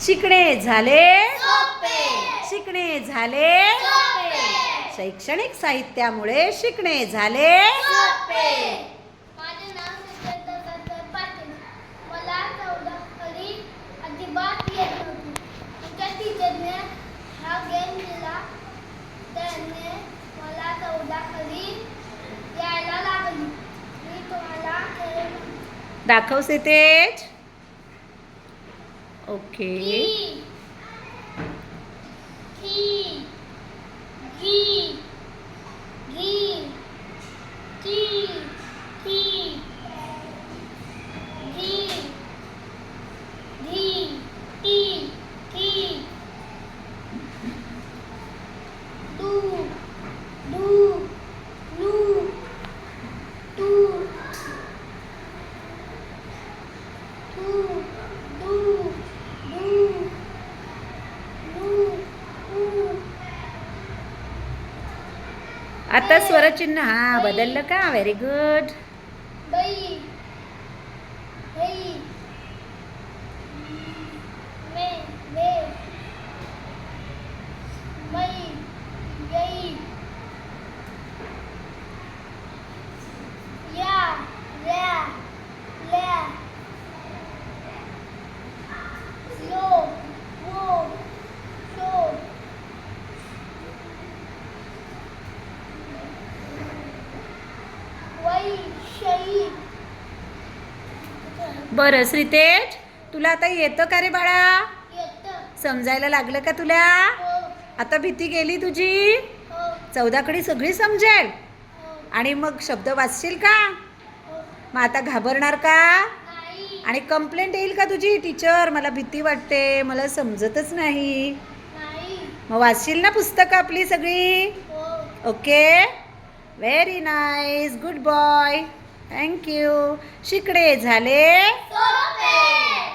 शिकणे झाले सोपे. शिकणे झाले सोपे. शैक्षणिक साहित्यामुळे शिकणे झाले सोपे. माझे नाव सिद्धार्थ दत्तात्रय पाटील. मला 14 खरी अजिबात येत नव्हती. आमच्या टीचरने हा गेम दिला. त्याने मला 14 खरी यायला लागली. मी तुम्हाला खेळ दाखव तेज. ओके की घी घी टी टी घी घी टी टी डू डू लू टू टू डू डू लू टू. आता स्वरचिन्ह हा बदललं का? Very good. बाई बाई मे मे मई यई या ल्या ल्या लो वो शो वै शई. बरं श्रीतेज, तुला आता येतं का रे बाळा? येतं. समजायला लागलं का तुला? हो आता भीती गेली तुझी? हो 14 खडी सगळी समजेल हो आणि मग शब्द वाचशील का? हो. मग आता घाबरणार का? नाही आणि कंप्लेंट येईल का तुझी? टीचर मला भीती वाटते, मला समजतच नाही. नाही. मग वाचशील ना पुस्तकं आपली सगळी? हो okay, very nice, good boy, thank you. शिकणे झाले सोपे.